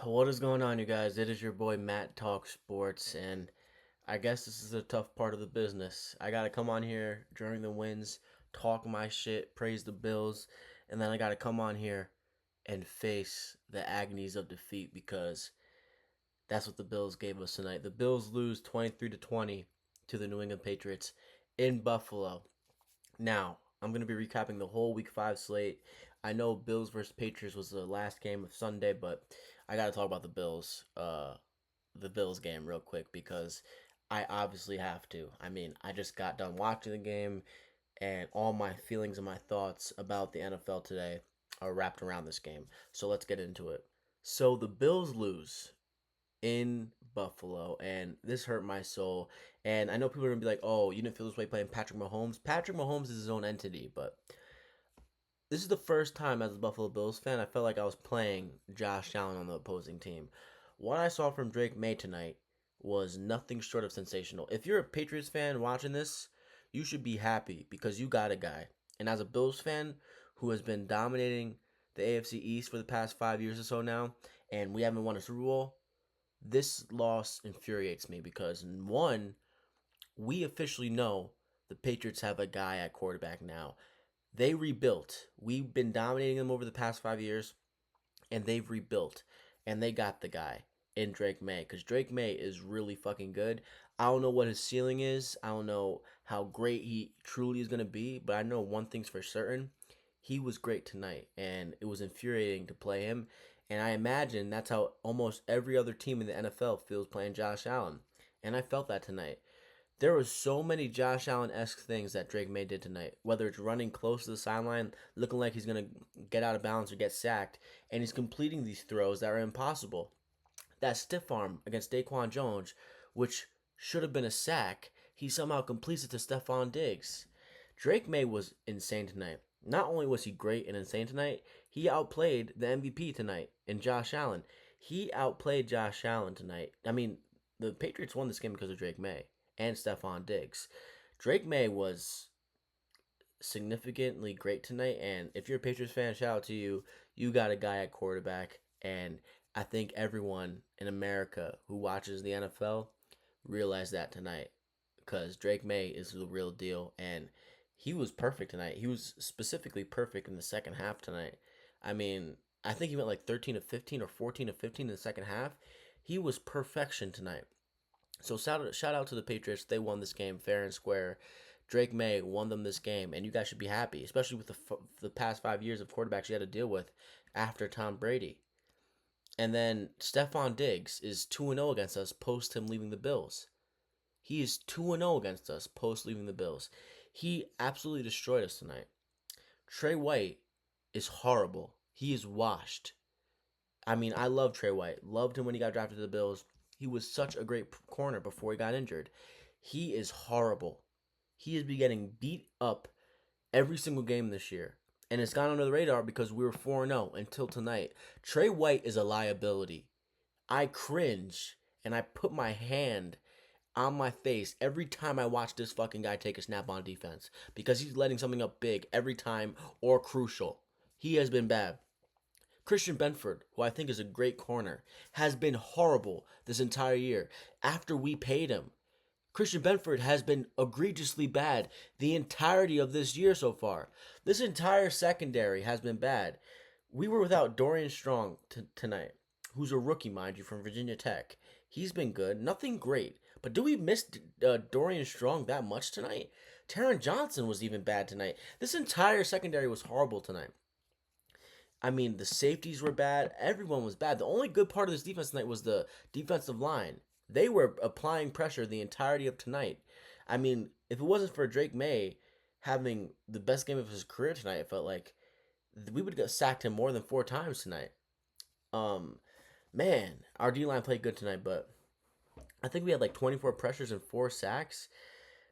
What is going on, you guys? It is your boy Matt Talk Sports, and I guess this is a tough part of the business. I gotta come on here during the wins, talk my shit, praise the Bills, and then I gotta come on here and face the agonies of defeat because that's what the Bills gave us tonight. The Bills lose 23-20 to the New England Patriots in Buffalo. Now, I'm going to be recapping the whole Week 5 slate. I know Bills versus Patriots was the last game of Sunday, but I got to talk about the Bills game real quick because I obviously have to. I mean, I just got done watching the game, and all my feelings and my thoughts about the NFL today are wrapped around this game. So let's get into it. So the Bills lose in Buffalo, and this hurt my soul. And I know people are gonna be like, "Oh, you didn't feel this way playing Patrick Mahomes." Patrick Mahomes is his own entity, but this is the first time as a Buffalo Bills fan I felt like I was playing Josh Allen on the opposing team. What I saw from Drake May tonight was nothing short of sensational. If you're a Patriots fan watching this, you should be happy because you got a guy. And as a Bills fan who has been dominating the AFC East for the past 5 years or so now, and we haven't won a Super Bowl, this loss infuriates me because one, we officially know the Patriots have a guy at quarterback now. They rebuilt. We've been dominating them over the past 5 years, and they've rebuilt, and they got the guy in Drake May because Drake May is really fucking good. I don't know what his ceiling is. I don't know how great he truly is gonna be, but I know one thing's for certain: he was great tonight, and it was infuriating to play him. And I imagine that's how almost every other team in the NFL feels playing Josh Allen. And I felt that tonight. There was so many Josh Allen-esque things that Drake May did tonight. Whether it's running close to the sideline, looking like he's gonna get out of bounds or get sacked, and he's completing these throws that are impossible. That stiff arm against Daquan Jones, which should have been a sack, he somehow completes it to Stephon Diggs. Drake May was insane tonight. Not only was he great and insane tonight, he outplayed the MVP tonight in Josh Allen. He outplayed Josh Allen tonight. I mean, the Patriots won this game because of Drake May and Stephon Diggs. Drake May was significantly great tonight, and if you're a Patriots fan, shout out to you. You got a guy at quarterback, and I think everyone in America who watches the NFL realized that tonight because Drake May is the real deal, and he was perfect tonight. He was specifically perfect in the second half tonight. I mean, I think he went like 13 of 15 or 14 of 15 in the second half. He was perfection tonight. So shout out to the Patriots. They won this game fair and square. Drake May won them this game, and you guys should be happy, especially with the past 5 years of quarterbacks you had to deal with after Tom Brady. And then Stephon Diggs is 2-0 against us post him leaving the Bills. He is 2-0 against us post leaving the Bills. He absolutely destroyed us tonight. Trey White is horrible. He is washed. I mean, I love Trey White. Loved him when he got drafted to the Bills. He was such a great corner before he got injured. He is horrible. He has been getting beat up every single game this year. And it's gone under the radar because we were 4-0 until tonight. Trey White is a liability. I cringe and I put my hand on my face every time I watch this fucking guy take a snap on defense because he's letting something up big every time or crucial. He has been bad. Christian Benford, who I think is a great corner, has been horrible this entire year. After we paid him, Christian Benford has been egregiously bad the entirety of this year so far. This entire secondary has been bad. We were without Dorian Strong tonight, who's a rookie, mind you, from Virginia Tech. He's been good, nothing great. But do we miss Dorian Strong that much tonight? Taron Johnson was even bad tonight. This entire secondary was horrible tonight. I mean, the safeties were bad. Everyone was bad. The only good part of this defense tonight was the defensive line. They were applying pressure the entirety of tonight. I mean, if it wasn't for Drake May having the best game of his career tonight, it felt like we would have sacked him more than 4 times tonight. Um, Man, our D line played good tonight, but I think we had like 24 pressures and 4 sacks.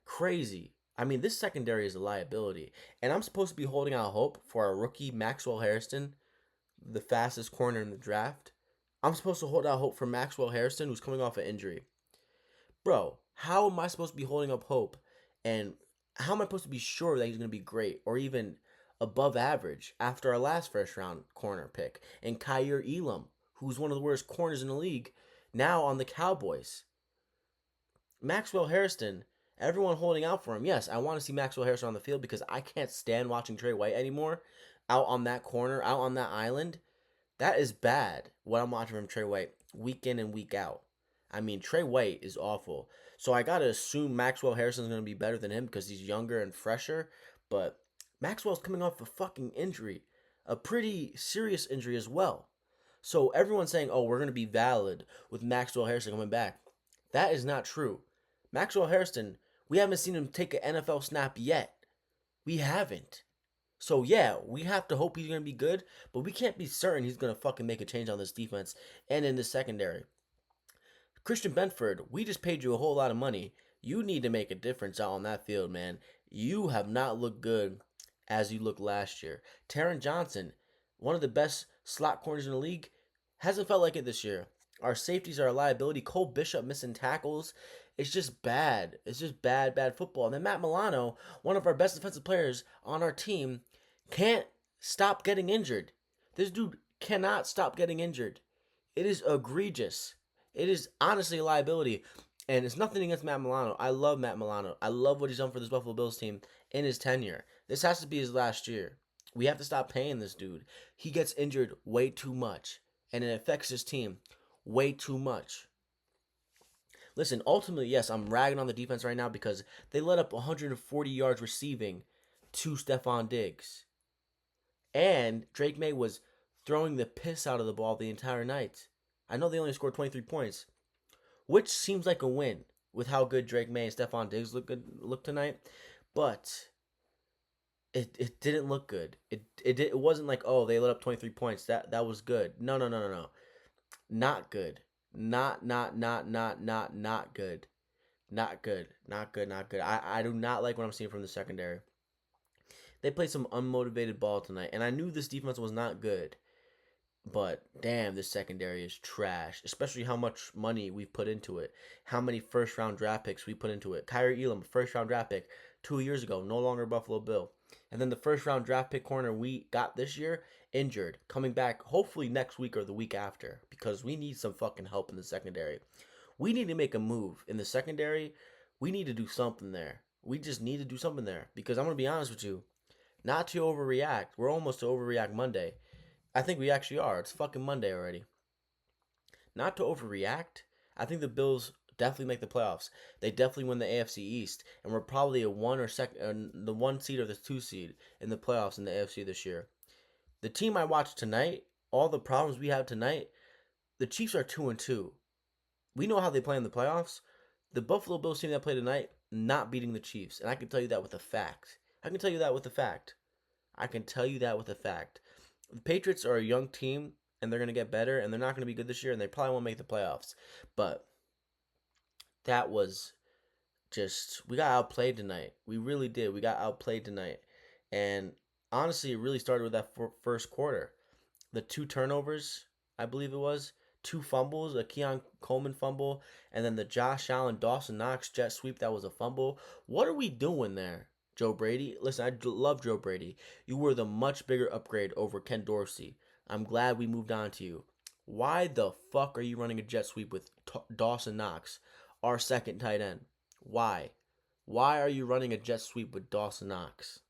Crazy. I mean, this secondary is a liability, and I'm supposed to be holding out hope for our rookie Maxwell Harrison, the fastest corner in the draft. I'm supposed to hold out hope for Maxwell Harrison, who's coming off an injury. Bro, how am I supposed to be holding up hope? And how am I supposed to be sure that he's going to be great or even above average after our last first round corner pick? And Kyer Elam, who's one of the worst corners in the league, now on the Cowboys. Maxwell Harrison, everyone holding out for him. Yes, I want to see Maxwell Harrison on the field because I can't stand watching Trey White anymore out on that corner, out on that island. That is bad what I'm watching from Trey White week in and week out. I mean, Trey White is awful. So I got to assume Maxwell Harrison is going to be better than him because he's younger and fresher. But Maxwell's coming off a fucking injury, a pretty serious injury as well. So everyone's saying, oh, we're going to be valid with Maxwell Harrison coming back. That is not true. Maxwell Harrison, we haven't seen him take an NFL snap yet. We haven't. So yeah, we have to hope he's gonna be good, but we can't be certain he's gonna fucking make a change on this defense and in the secondary. Christian Benford, we just paid you a whole lot of money. You need to make a difference out on that field, man. You have not looked good as you looked last year. Taron Johnson, one of the best slot corners in the league, hasn't felt like it this year. Our safeties are a liability. Cole Bishop missing tackles. It's just bad. It's just bad, bad football. And then Matt Milano, one of our best defensive players on our team, can't stop getting injured. This dude cannot stop getting injured. It is egregious. It is honestly a liability. And it's nothing against Matt Milano. I love Matt Milano. I love what he's done for this Buffalo Bills team in his tenure. This has to be his last year. We have to stop paying this dude. He gets injured way too much. And it affects his team way too much. Listen, ultimately, yes, I'm ragging on the defense right now because they let up 140 yards receiving to Stephon Diggs. And Drake May was throwing the piss out of the ball the entire night. I know they only scored 23 points, which seems like a win with how good Drake May and Stephon Diggs look tonight. But it didn't look good. It wasn't like, oh, they let up 23 points. That was good. No. Not good. Not good. Not good. Not good. I do not like what I'm seeing from the secondary. They played some unmotivated ball tonight, and I knew this defense was not good. But damn, this secondary is trash. Especially how much money we put into it. How many first round draft picks we put into it. Kyrie Elam, first round draft pick 2 years ago, no longer Buffalo Bill. And then the first round draft pick corner we got this year, injured, coming back hopefully next week or the week after. Because we need some fucking help in the secondary. We need to make a move in the secondary. We need to do something there. We just need to do something there. Because I'm going to be honest with you, not to overreact. We're almost to overreact Monday. I think we actually are. It's fucking Monday already. Not to overreact, I think the Bills definitely make the playoffs. They definitely win the AFC East, and we're probably a one or second, the 1 seed or the 2 seed in the playoffs in the AFC this year. The team I watched tonight, all the problems we have tonight, the Chiefs are 2-2. We know how they play in the playoffs. The Buffalo Bills team that played tonight not beating the Chiefs, and I can tell you that with a fact. I can tell you that with a fact. The Patriots are a young team, and they're going to get better, and they're not going to be good this year, and they probably won't make the playoffs. But that was just, we got outplayed tonight. We really did. We got outplayed tonight. And honestly, it really started with that first quarter. The 2 turnovers, I believe it was, 2 fumbles, a Keon Coleman fumble, and then the Josh Allen, Dawson Knox jet sweep that was a fumble. What are we doing there, Joe Brady? Listen, I love Joe Brady. You were the much bigger upgrade over Ken Dorsey. I'm glad we moved on to you. Why the fuck are you running a jet sweep with Dawson Knox, our second tight end? Why? Why are you running a jet sweep with Dawson Knox?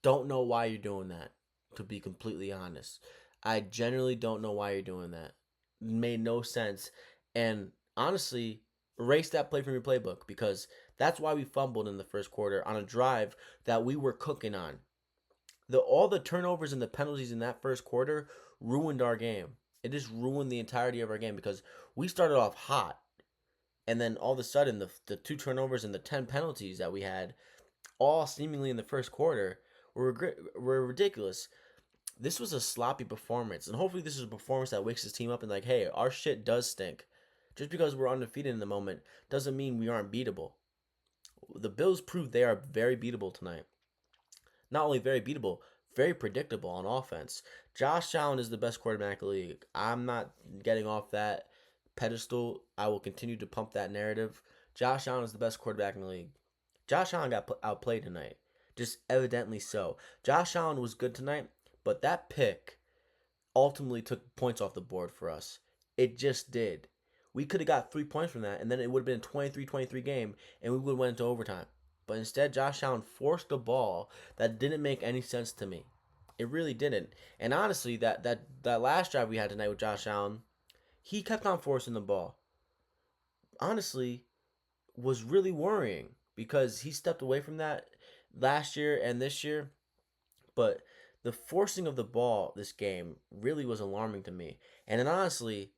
Don't know why you're doing that, to be completely honest. I generally don't know why you're doing that. It made no sense. And honestly, erase that play from your playbook because that's why we fumbled in the first quarter on a drive that we were cooking on. All the turnovers and the penalties in that first quarter ruined our game. It just ruined the entirety of our game because we started off hot. And then all of a sudden, the 2 turnovers and the 10 penalties that we had, all seemingly in the first quarter, were ridiculous. This was a sloppy performance, and hopefully this is a performance that wakes his team up and like, hey, our shit does stink. Just because we're undefeated in the moment doesn't mean we aren't beatable. The Bills proved they are very beatable tonight. Not only very beatable, very predictable on offense. Josh Allen is the best quarterback in the league. I'm not getting off that pedestal. I will continue to pump that narrative. Josh Allen is the best quarterback in the league. Josh Allen got outplayed tonight. Just evidently so. Josh Allen was good tonight, but that pick, ultimately took points off the board for us. It just did. We could have got 3 points from that, and then it would have been a 23-23 game, and we would have went into overtime. But instead, Josh Allen forced a ball that didn't make any sense to me. It really didn't. And honestly, that last drive we had tonight with Josh Allen, he kept on forcing the ball. Honestly, was really worrying because he stepped away from that last year and this year. But the forcing of the ball this game really was alarming to me. And it honestly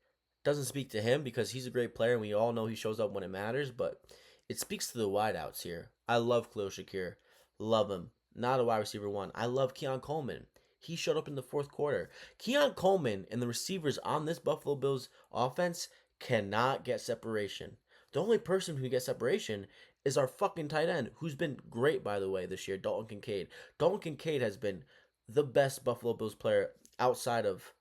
doesn't speak to him because he's a great player and we all know he shows up when it matters, but it speaks to the wideouts here. I love Khalil Shakir. Love him. Not a wide receiver one. I love Keon Coleman. He showed up in the fourth quarter. Keon Coleman and the receivers on this Buffalo Bills offense cannot get separation. The only person who gets separation is our fucking tight end, who's been great, by the way, this year, Dalton Kincaid. Dalton Kincaid has been the best Buffalo Bills player outside of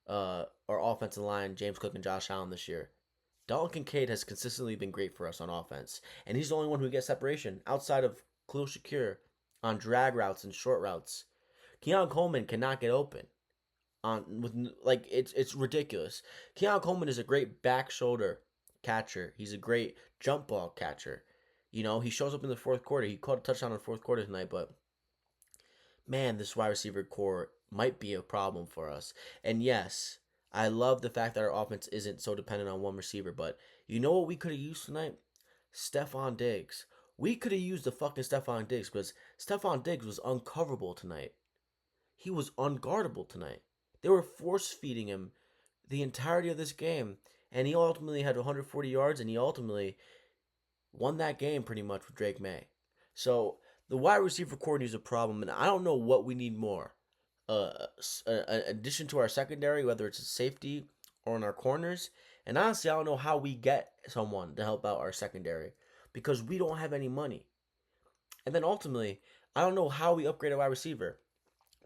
our offensive line, James Cook and Josh Allen this year. Dalton Kincaid has consistently been great for us on offense, and he's the only one who gets separation outside of Khalil Shakir on drag routes and short routes. Keon Coleman cannot get open on with like it's ridiculous. Keon Coleman is a great back shoulder catcher. He's a great jump ball catcher. You know, he shows up in the fourth quarter. He caught a touchdown in the fourth quarter tonight, but man, this wide receiver core might be a problem for us. And yes, I love the fact that our offense isn't so dependent on one receiver, but you know what we could have used tonight? Stephon Diggs. We could have used the fucking Stephon Diggs because Stephon Diggs was uncoverable tonight. He was unguardable tonight. They were force feeding him the entirety of this game, and he ultimately had 140 yards, and he ultimately won that game pretty much with Drake May. So the wide receiver core is a problem, and I don't know what we need more. An addition to our secondary, whether it's a safety or in our corners, and honestly, I don't know how we get someone to help out our secondary because we don't have any money. And then ultimately, I don't know how we upgrade a wide receiver.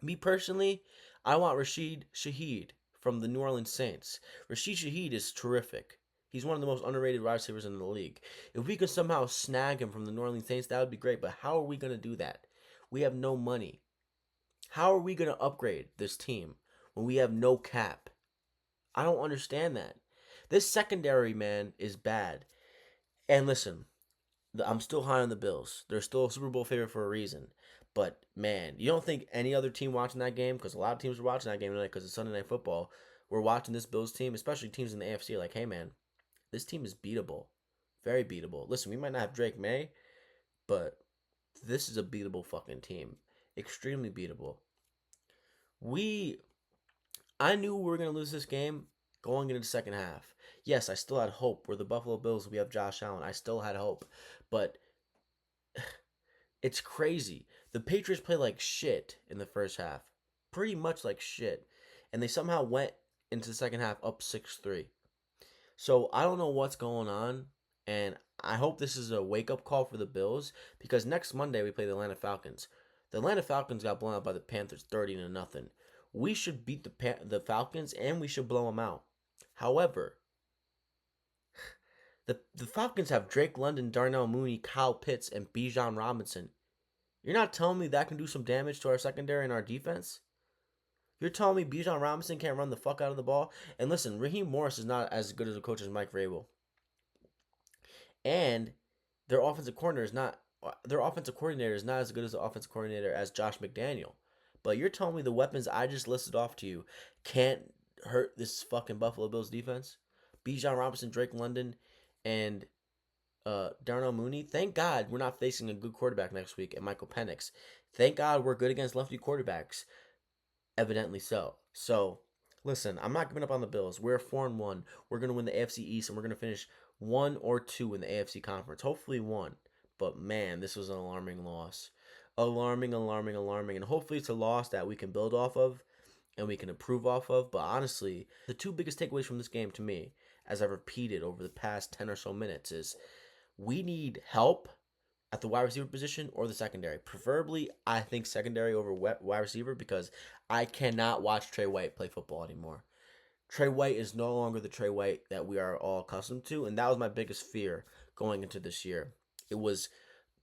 Me personally, I want Rashid Shaheed from the New Orleans Saints. Rashid Shaheed is terrific. He's one of the most underrated wide receivers in the league. If we could somehow snag him from the New Orleans Saints, that would be great. But how are we going to do that? We have no money. How are we going to upgrade this team when we have no cap? I don't understand that. This secondary, man, is bad. And listen, I'm still high on the Bills. They're still a Super Bowl favorite for a reason. But man, you don't think any other team watching that game, because a lot of teams were watching that game tonight because it's Sunday Night Football, we're watching this Bills team, especially teams in the AFC, are like, hey man, this team is beatable, very beatable. Listen, we might not have Drake May, but this is a beatable fucking team, extremely beatable. We, I knew we were gonna lose this game going into the second half. Yes, I still had hope. We're the Buffalo Bills. We have Josh Allen. I still had hope, but it's crazy. The Patriots play like shit in the first half. Pretty much like shit. And they somehow went into the second half up 6-3. So I don't know what's going on. And I hope this is a wake up call for the Bills because next Monday we play the Atlanta Falcons. The Atlanta Falcons got blown out by the Panthers 30 to nothing. We should beat the Falcons and we should blow them out. However, the Falcons have Drake London, Darnell Mooney, Kyle Pitts, and Bijan Robinson. You're not telling me that can do some damage to our secondary and our defense? You're telling me Bijan Robinson can't run the fuck out of the ball? And listen, Raheem Morris is not as good as a coach as Mike Vrabel. And their offensive coordinator is not as good as the offensive coordinator as Josh McDaniel. But you're telling me the weapons I just listed off to you can't hurt this fucking Buffalo Bills defense? Bijan Robinson, Drake London, and Darnell Mooney. Thank God we're not facing a good quarterback next week and Michael Penix. Thank God we're good against lefty quarterbacks. Evidently so. So, listen, I'm not giving up on the Bills. We're 4-1. We're going to win the AFC East and we're going to finish 1 or 2 in the AFC Conference. Hopefully 1. But man, this was an alarming loss. Alarming, alarming, alarming. And hopefully it's a loss that we can build off of and we can improve off of. But honestly, the two biggest takeaways from this game to me, as I've repeated over the past 10 or so minutes, is we need help at the wide receiver position or the secondary. Preferably, I think secondary over wide receiver because I cannot watch Trey White play football anymore. Trey White is no longer the Trey White that we are all accustomed to, and that was my biggest fear going into this year. It was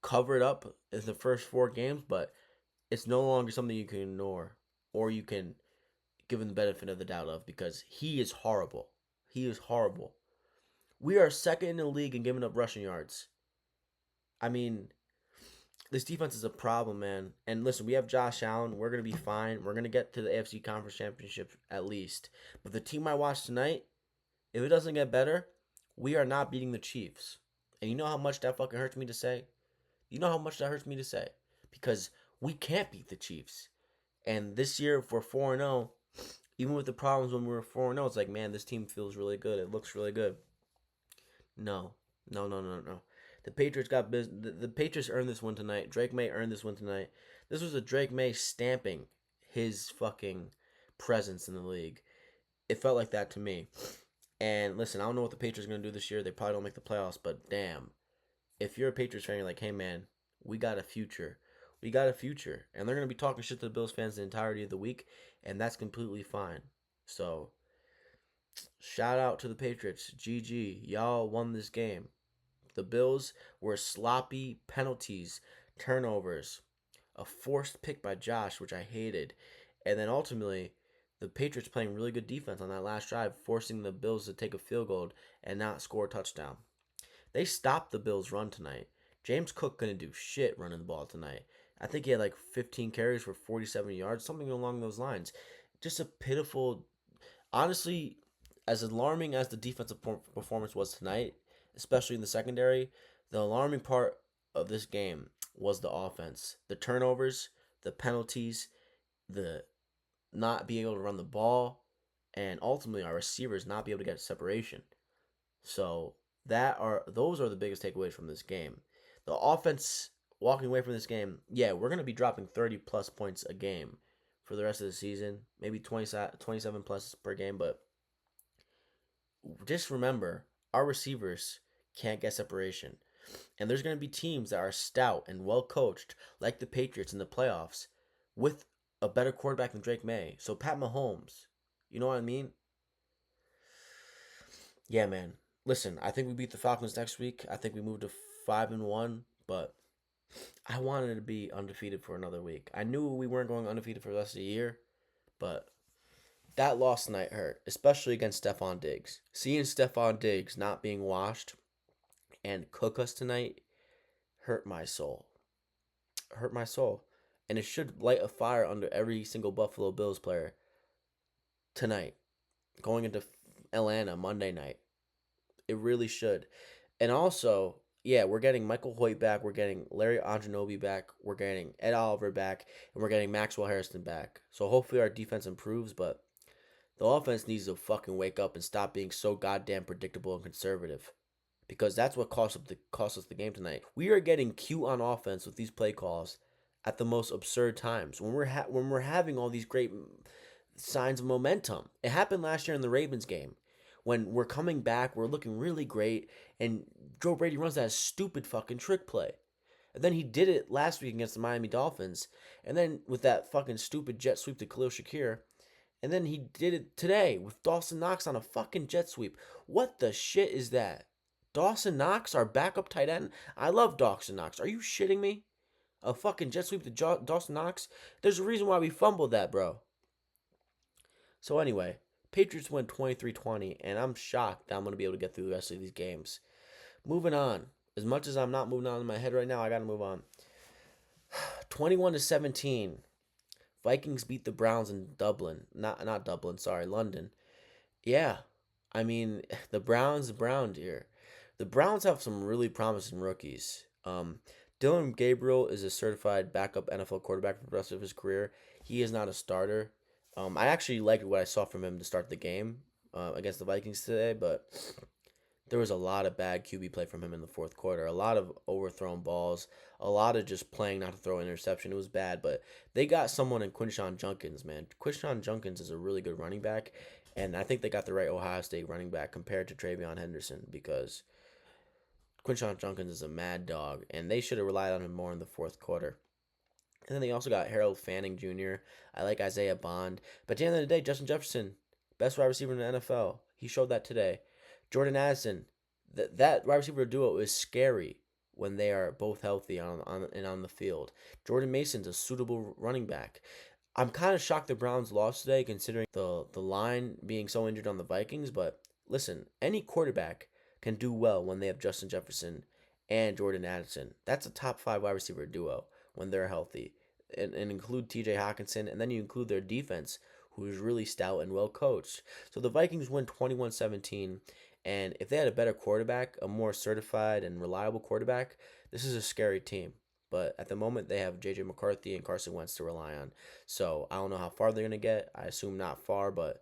covered up in the first 4 games, but it's no longer something you can ignore or you can given the benefit of the doubt of, because he is horrible. He is horrible. We are second in the league in giving up rushing yards. I mean, this defense is a problem, man. And listen, we have Josh Allen. We're gonna be fine. We're gonna get to the AFC Conference Championship at least. But the team I watched tonight, if it doesn't get better, we are not beating the Chiefs. And you know how much that fucking hurts me to say? You know how much that hurts me to say? Because we can't beat the Chiefs. And this year, if we're 4 0, even with the problems when we were 4 0, it's like, man, this team feels really good. It looks really good. No, no, no, no, no. The Patriots got business. The Patriots earned this one tonight. Drake May earned this one tonight. This was a Drake May stamping his fucking presence in the league. It felt like that to me. And listen, I don't know what the Patriots are going to do this year. They probably don't make the playoffs, but damn. If you're a Patriots fan, you're like, hey, man, we got a future. We got a future. And they're going to be talking shit to the Bills fans the entirety of the week, and that's completely fine. So, shout out to the Patriots. GG. Y'all won this game. The Bills were sloppy penalties, turnovers, a forced pick by Josh, which I hated. And then ultimately, the Patriots playing really good defense on that last drive, forcing the Bills to take a field goal and not score a touchdown. They stopped the Bills' run tonight. James Cook couldn't do shit running the ball tonight. I think he had like 15 carries for 47 yards, something along those lines. Just a pitiful. Honestly, as alarming as the defensive performance was tonight, especially in the secondary, the alarming part of this game was the offense. The turnovers, the penalties, the not being able to run the ball, and ultimately our receivers not be able to get separation. So those are the biggest takeaways from this game. The offense walking away from this game, yeah, we're gonna be dropping 30 plus points a game for the rest of the season, maybe 27 plus per game, but just remember our receivers can't get separation. And there's going to be teams that are stout and well coached, like the Patriots in the playoffs, with a better quarterback than Drake May. So Pat Mahomes, you know what I mean? Yeah, man. Listen, I think we beat the Falcons next week. I think we moved to 5-1, but I wanted to be undefeated for another week. I knew we weren't going undefeated for the rest of the year, but that loss tonight hurt, especially against Stephon Diggs. Seeing Stephon Diggs not being washed and cook us tonight hurt my soul. Hurt my soul. And it should light a fire under every single Buffalo Bills player tonight, going into Atlanta Monday night. It really should. And also, yeah, we're getting Michael Hoyt back. We're getting Larry Anjanobi back. We're getting Ed Oliver back. And we're getting Maxwell Harrison back. So hopefully our defense improves, but the offense needs to fucking wake up and stop being so goddamn predictable and conservative. Because that's what cost us the game tonight. We are getting cute on offense with these play calls at the most absurd times when we're having all these great signs of momentum. It happened last year in the Ravens game when we're coming back, we're looking really great, and Joe Brady runs that stupid fucking trick play. And then he did it last week against the Miami Dolphins, and then with that fucking stupid jet sweep to Khalil Shakir, and then he did it today with Dawson Knox on a fucking jet sweep. What the shit is that? Dawson Knox, our backup tight end? I love Dawson Knox. Are you shitting me? A fucking jet sweep to Dawson Knox? There's a reason why we fumbled that, bro. So anyway, Patriots win 23-20, and I'm shocked that I'm going to be able to get through the rest of these games. Moving on. As much as I'm not moving on in my head right now, I got to move on. 21-17. Vikings beat the Browns in Dublin. Not Dublin, sorry, London. Yeah. I mean, the Browns browned here. The Browns have some really promising rookies. Dylan Gabriel is a certified backup NFL quarterback for the rest of his career. He is not a starter. I actually liked what I saw from him to start the game against the Vikings today, but there was a lot of bad QB play from him in the fourth quarter. A lot of overthrown balls, a lot of just playing not to throw an interception. It was bad, but they got someone in Quinshawn Junkins, man. Quinshawn Junkins is a really good running back, and I think they got the right Ohio State running back compared to Travion Henderson because Quinshawn Junkins is a mad dog, and they should have relied on him more in the fourth quarter. And then they also got Harold Fanning Jr. I like Isaiah Bond. But at the end of the day, Justin Jefferson, best wide receiver in the NFL. He showed that today. Jordan Addison, that wide receiver duo is scary when they are both healthy and on the field. Jordan Mason's a suitable running back. I'm kind of shocked the Browns lost today, considering the line being so injured on the Vikings. But listen, any quarterback can do well when they have Justin Jefferson and Jordan Addison. That's a top five wide receiver duo when they're healthy, and include T.J. Hawkinson, and then you include their defense, who is really stout and well coached. So the Vikings win 21-17, and if they had a better quarterback, a more certified and reliable quarterback, this is a scary team. But at the moment, they have J.J. McCarthy and Carson Wentz to rely on. So I don't know how far they're gonna get. I assume not far, but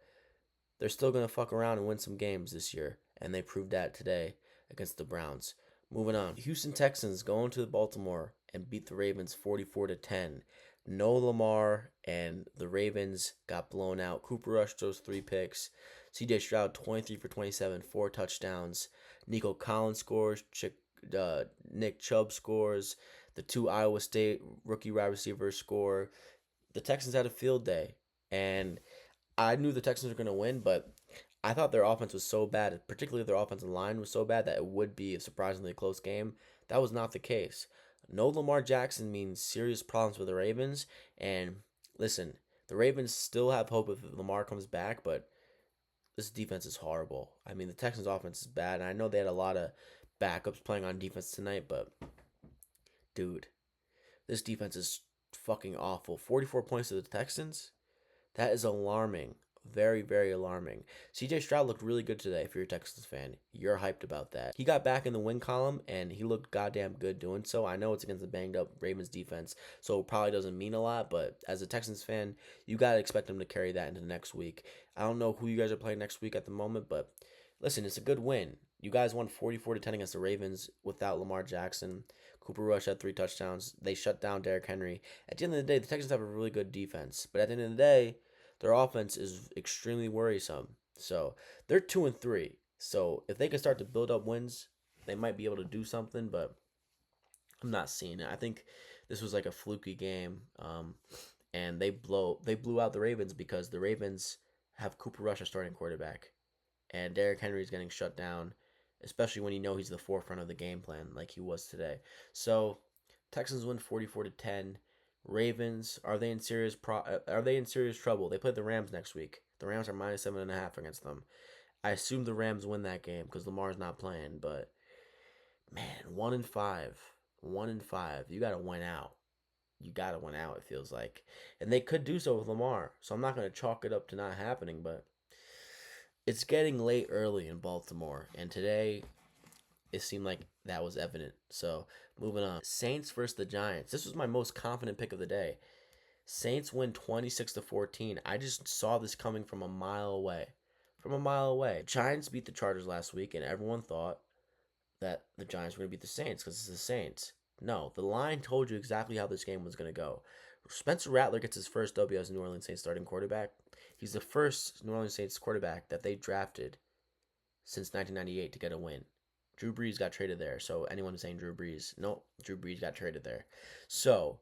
they're still gonna fuck around and win some games this year, and they proved that today against the Browns. Moving on, Houston Texans going to Baltimore and beat the Ravens 44-10. No Lamar, and the Ravens got blown out. Cooper Rush throws 3 picks. C.J. Stroud 23 for 27, 4 touchdowns. Nico Collins scores. Nick Chubb scores. The two Iowa State rookie wide receivers score. The Texans had a field day, and I knew the Texans were going to win, but I thought their offense was so bad, particularly their offensive line was so bad that it would be a surprisingly close game. That was not the case. No Lamar Jackson means serious problems for the Ravens, and listen, the Ravens still have hope if Lamar comes back, but this defense is horrible. I mean, the Texans' offense is bad, and I know they had a lot of backups playing on defense tonight, but dude, this defense is fucking awful. 44 points to the Texans? That is alarming. Very, very alarming. CJ Stroud looked really good today if you're a Texans fan. You're hyped about that. He got back in the win column and he looked goddamn good doing so. I know it's against the banged up Ravens defense, so it probably doesn't mean a lot, but as a Texans fan, you got to expect him to carry that into next week. I don't know who you guys are playing next week at the moment, but listen, it's a good win. You guys won 44-10 against the Ravens without Lamar Jackson. Cooper Rush had 3 touchdowns. They shut down Derrick Henry. At the end of the day, the Texans have a really good defense, but at the end of the day, their offense is extremely worrisome. So they're 2-3. So if they can start to build up wins, they might be able to do something. But I'm not seeing it. I think this was like a fluky game, and they blew out the Ravens because the Ravens have Cooper Rush as starting quarterback, and Derrick Henry is getting shut down, especially when you know he's the forefront of the game plan like he was today. So Texans win 44-10. Ravens, are they in serious trouble? They play the Rams next week. The Rams are -7.5 against them. I assume the Rams win that game because Lamar's not playing. But man, 1-5, 1-5. You gotta win out. You gotta win out. It feels like, and they could do so with Lamar. So I'm not gonna chalk it up to not happening, but it's getting late early in Baltimore, and today it seemed like that was evident. So moving on, Saints versus the Giants. This was my most confident pick of the day. Saints win 26-14. I just saw this coming from a mile away. From a mile away. Giants beat the Chargers last week, and everyone thought that the Giants were going to beat the Saints because it's the Saints. No, the line told you exactly how this game was going to go. Spencer Rattler gets his first W as a New Orleans Saints starting quarterback. He's the first New Orleans Saints quarterback that they drafted since 1998 to get a win. Drew Brees got traded there, so anyone saying Drew Brees, no, Drew Brees got traded there. So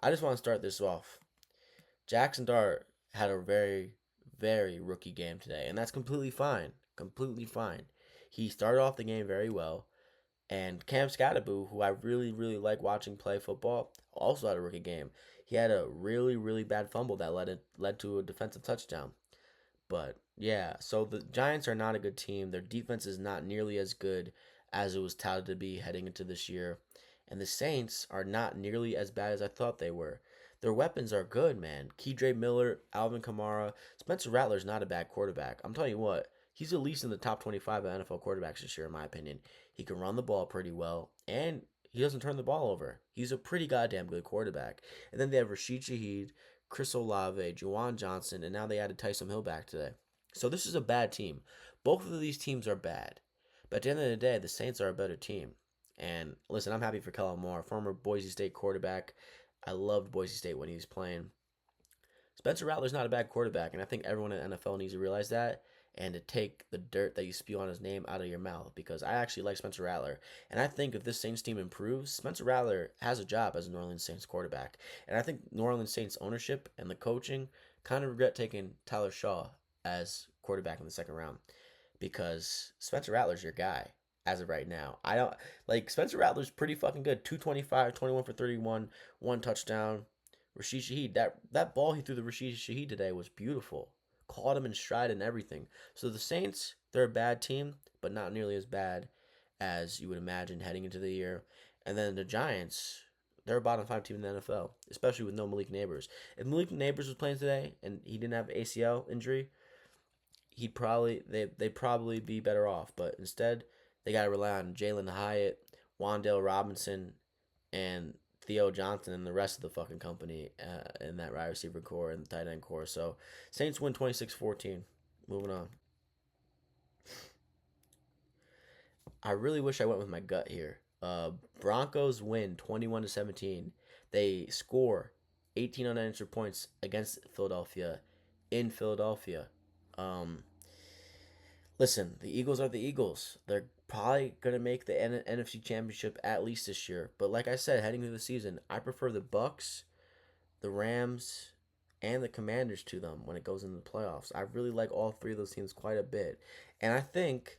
I just want to start this off. Jackson Dart had a very, very rookie game today, and that's completely fine. Completely fine. He started off the game very well, and Cam Scattaboo, who I really, really like watching play football, also had a rookie game. He had a really, really bad fumble that led to a defensive touchdown. But yeah, so the Giants are not a good team. Their defense is not nearly as good as it was touted to be heading into this year. And the Saints are not nearly as bad as I thought they were. Their weapons are good, man. Keydre Miller, Alvin Kamara, Spencer Rattler's not a bad quarterback. I'm telling you what, he's at least in the top 25 of NFL quarterbacks this year, in my opinion. He can run the ball pretty well, and he doesn't turn the ball over. He's a pretty goddamn good quarterback. And then they have Rashid Shaheed, Chris Olave, Juwan Johnson, and now they added Tyson Hill back today. So this is a bad team. Both of these teams are bad. But at the end of the day, the Saints are a better team. And listen, I'm happy for Kellen Moore, former Boise State quarterback. I loved Boise State when he was playing. Spencer Rattler's not a bad quarterback, and I think everyone in the NFL needs to realize that and to take the dirt that you spew on his name out of your mouth, because I actually like Spencer Rattler. And I think if this Saints team improves, Spencer Rattler has a job as a New Orleans Saints quarterback. And I think New Orleans Saints ownership and the coaching kind of regret taking Tyler Shaw as quarterback in the second round, because Spencer Rattler's your guy as of right now. I don't like Spencer Rattler's pretty fucking good. 225, 21 for 31, 1 touchdown. Rashid Shaheed, that ball he threw to Rashid Shaheed today was beautiful. Caught him in stride and everything. So the Saints, they're a bad team, but not nearly as bad as you would imagine heading into the year. And then the Giants, they're a bottom five team in the NFL, especially with no Malik Neighbors. If Malik Neighbors was playing today and he didn't have ACL injury, he'd probably they probably be better off. But instead, they got to rely on Jalen Hyatt, Wandale Robinson, and Theo Johnson and the rest of the fucking company in that wide receiver core and the tight end core. So Saints win 26-14. Moving on. I really wish I went with my gut here. Broncos win 21-17. They score 18 unanswered points against Philadelphia in Philadelphia. Um, Listen, the Eagles are the Eagles. They're probably going to make the NFC Championship at least this year. But like I said, heading through the season, I prefer the Bucks, the Rams, and the Commanders to them when it goes into the playoffs. I really like all three of those teams quite a bit. And I think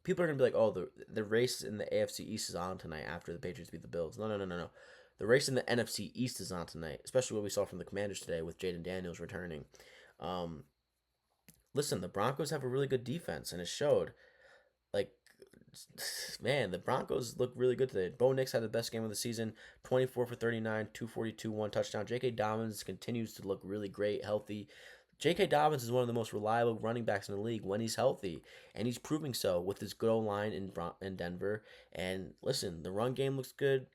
people are going to be like, "Oh, the race in the AFC East is on tonight after the Patriots beat the Bills." No, no, no, no, no. The race in the NFC East is on tonight, especially what we saw from the Commanders today with Jaden Daniels returning. Um, Listen, the Broncos have a really good defense, and it showed. Like, man, the Broncos look really good today. Bo Nix had the best game of the season, 24 for 39, 242, one touchdown. J.K. Dobbins continues to look really great, healthy. J.K. Dobbins is one of the most reliable running backs in the league when he's healthy, and he's proving so with his good old line in Denver. And listen, the run game looks good.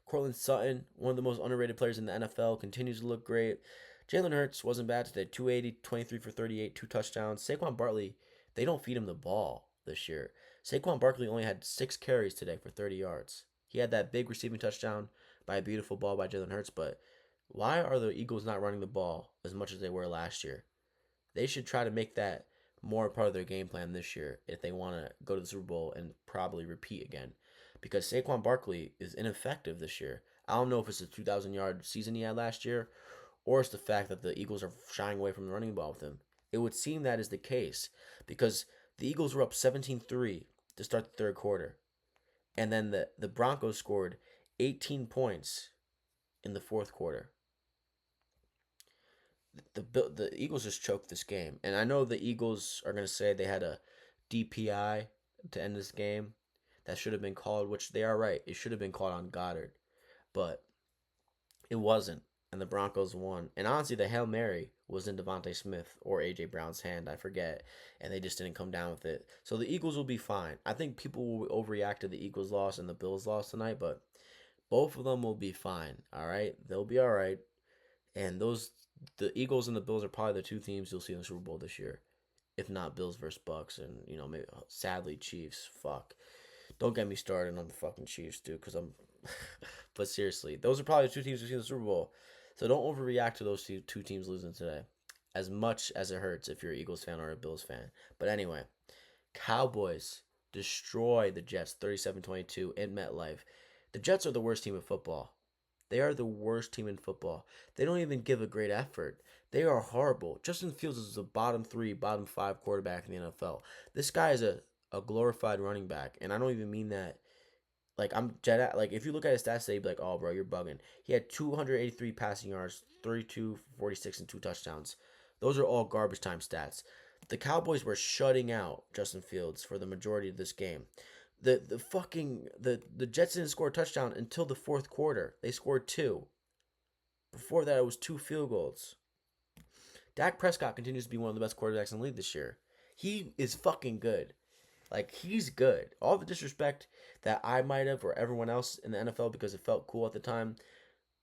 Cortland Sutton, one of the most underrated players in the NFL, continues to look great. Jalen Hurts wasn't bad today. 280, 23 for 38, two touchdowns. Saquon Barkley, they don't feed him the ball this year. Saquon Barkley only had 6 carries today for 30 yards. He had that big receiving touchdown by a beautiful ball by Jalen Hurts, but why are the Eagles not running the ball as much as they were last year? They should try to make that more part of their game plan this year if they want to go to the Super Bowl and probably repeat again. Because Saquon Barkley is ineffective this year. I don't know if it's the 2,000-yard season he had last year or it's the fact that the Eagles are shying away from the running ball with him. It would seem that is the case because the Eagles were up 17-3 to start the third quarter. And then the Broncos scored 18 points in the fourth quarter. The Eagles just choked this game. And I know the Eagles are going to say they had a DPI to end this game that should have been called, which they are right. It should have been called on Goddard. But it wasn't, and the Broncos won. And honestly, the Hail Mary was in Devontae Smith or A.J. Brown's hand, I forget, and they just didn't come down with it. So the Eagles will be fine. I think people will overreact to the Eagles' loss and the Bills' loss tonight, but both of them will be fine, all right? They'll be all right. And the Eagles and the Bills are probably the two teams you'll see in the Super Bowl this year. If not Bills versus Bucks, and maybe sadly Chiefs. Fuck, don't get me started on the fucking Chiefs, dude, because I'm. But seriously, those are probably the two teams who see the Super Bowl. So don't overreact to those two teams losing today, as much as it hurts if you're an Eagles fan or a Bills fan. But anyway, Cowboys destroy the Jets 37-22 in MetLife. The Jets are the worst team in football. They are the worst team in football. They don't even give a great effort. They are horrible. Justin Fields is the bottom three, bottom five quarterback in the NFL. This guy is a glorified running back, and I don't even mean that like if you look at his stats today, you'd be like, oh bro, you're bugging. He had 283 passing yards, 32 for 46, and two touchdowns. Those are all garbage time stats. The Cowboys were shutting out Justin Fields for the majority of this game. The Jets didn't score a touchdown until the fourth quarter. They scored two. Before that, it was two field goals. Dak Prescott continues to be one of the best quarterbacks in the league this year. He is fucking good. Like, he's good. All the disrespect that I might have or everyone else in the NFL because it felt cool at the time,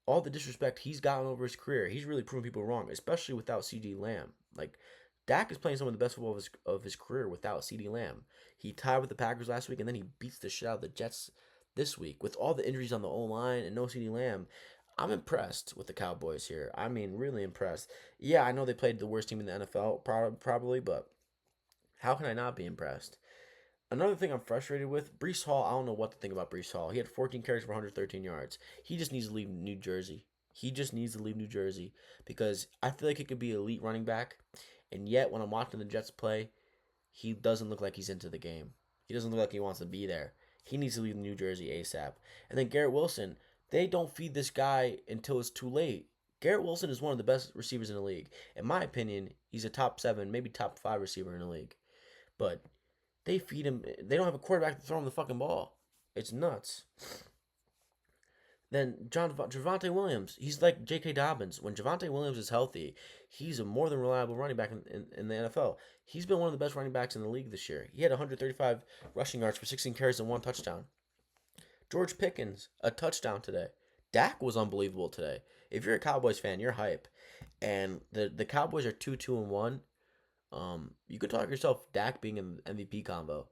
all the disrespect he's gotten over his career, he's really proven people wrong, especially without CD Lamb. Like, Dak is playing some of the best football of his career without CD Lamb. He tied with the Packers last week, and then he beats the shit out of the Jets this week. With all the injuries on the O-line and no CD Lamb, I'm impressed with the Cowboys here. I mean, really impressed. Yeah, I know they played the worst team in the NFL, probably, but how can I not be impressed? Another thing I'm frustrated with, Brees Hall, I don't know what to think about Brees Hall. He had 14 carries for 113 yards. He just needs to leave New Jersey. He just needs to leave New Jersey because I feel like he could be an elite running back. And yet, when I'm watching the Jets play, he doesn't look like he's into the game. He doesn't look like he wants to be there. He needs to leave New Jersey ASAP. And then Garrett Wilson, they don't feed this guy until it's too late. Garrett Wilson is one of the best receivers in the league. In my opinion, he's a top 7, maybe top 5 receiver in the league. But they feed him. They don't have a quarterback to throw him the fucking ball. It's nuts. Then Javante Williams, he's like J.K. Dobbins. When Javante Williams is healthy, he's a more than reliable running back in the NFL. He's been one of the best running backs in the league this year. He had 135 rushing yards for 16 carries and 1 touchdown. George Pickens, a touchdown today. Dak was unbelievable today. If you're a Cowboys fan, you're hype. And the Cowboys are 2-2-1. You could talk yourself Dak being an MVP combo.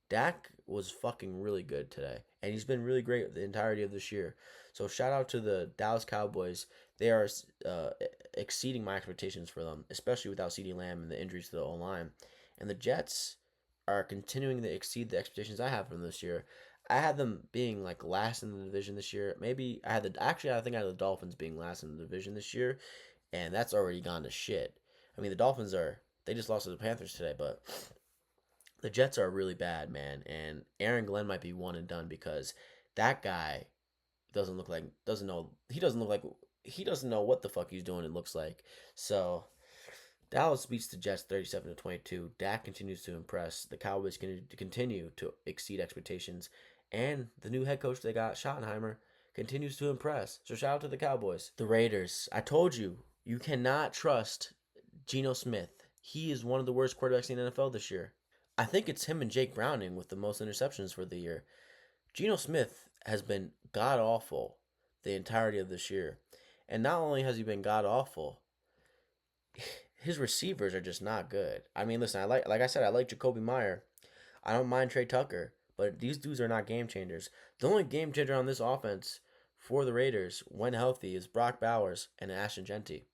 Dak was fucking really good today, and he's been really great the entirety of this year. So shout out to the Dallas Cowboys. They are exceeding my expectations for them, especially without CeeDee Lamb and the injuries to the O line. And the Jets are continuing to exceed the expectations I have for them this year. I had them being like last in the division this year. Maybe I had the actually I think I had the Dolphins being last in the division this year, and that's already gone to shit. I mean the Dolphins are they just lost to the Panthers today, but the Jets are really bad, man, and Aaron Glenn might be one and done because that guy doesn't look like he doesn't know what the fuck he's doing. It looks like so. Dallas beats the Jets 37-22. Dak continues to impress. The Cowboys can continue to exceed expectations, and the new head coach they got, Schottenheimer, continues to impress. So shout out to the Cowboys. The Raiders. I told you you cannot trust Geno Smith. He is one of the worst quarterbacks in the NFL this year. I think it's him and Jake Browning with the most interceptions for the year. Geno Smith has been god awful the entirety of this year. And not only has he been god awful, his receivers are just not good. I mean, listen, like I said, I like Jacoby Meyer. I don't mind Trey Tucker, but these dudes are not game changers. The only game changer on this offense for the Raiders, when healthy, is Brock Bowers and Ashton Genty.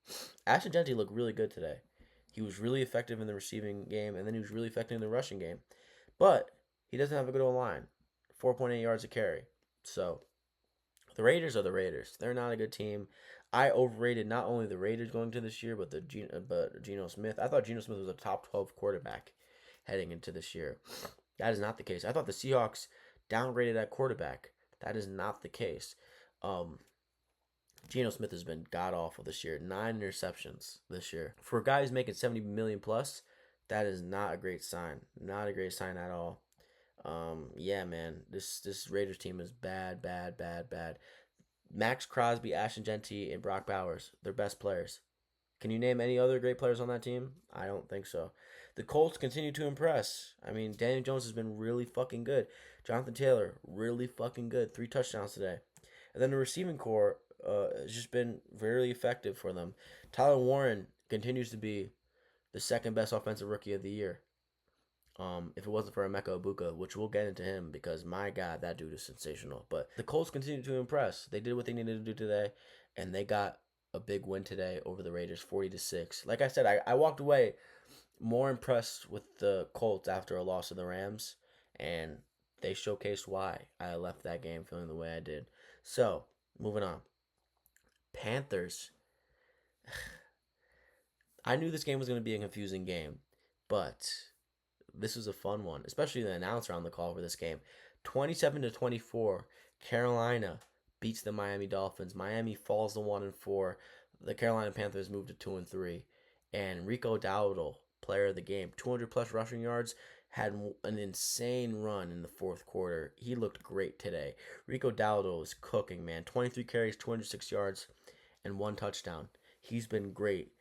Ashton Genty looked really good today. He was really effective in the receiving game, and then he was really effective in the rushing game. But he doesn't have a good old line. 4.8 yards a carry. So the Raiders are the Raiders. They're not a good team. I overrated not only the Raiders going to this year, but Geno Smith. I thought Geno Smith was a top 12 quarterback heading into this year. That is not the case. I thought the Seahawks downgraded that quarterback. That is not the case. Geno Smith has been god awful this year. 9 interceptions this year. For a guy who's making 70 million plus, that is not a great sign. Not a great sign at all. Yeah, man, this Raiders team is bad, bad, bad, bad. Max Crosby, Ashton Genty, and Brock Bowers, they're best players. Can you name any other great players on that team? I don't think so. The Colts continue to impress. I mean, Daniel Jones has been really fucking good. Jonathan Taylor, really fucking good. 3 touchdowns today. And then the receiving core has just been very effective for them. Tyler Warren continues to be the second best offensive rookie of the year. If it wasn't for Emeka Ibuka, which we'll get into him because my God, that dude is sensational. But the Colts continue to impress. They did what they needed to do today, and they got a big win today over the Raiders, 40-6. Like I said, I walked away more impressed with the Colts after a loss to the Rams, and they showcased why I left that game feeling the way I did. So moving on, Panthers. I knew this game was going to be a confusing game, but this was a fun one, especially the announcer on the call for this game. 27-24, Carolina beats the Miami Dolphins. Miami falls to 1-4. The Carolina Panthers move to 2-3. And Rico Dowdle, player of the game, 200 plus rushing yards, had an insane run in the fourth quarter. He looked great today. Rico Dowdle is cooking, man. 23 carries, 206 yards, and 1 touchdown. He's been great.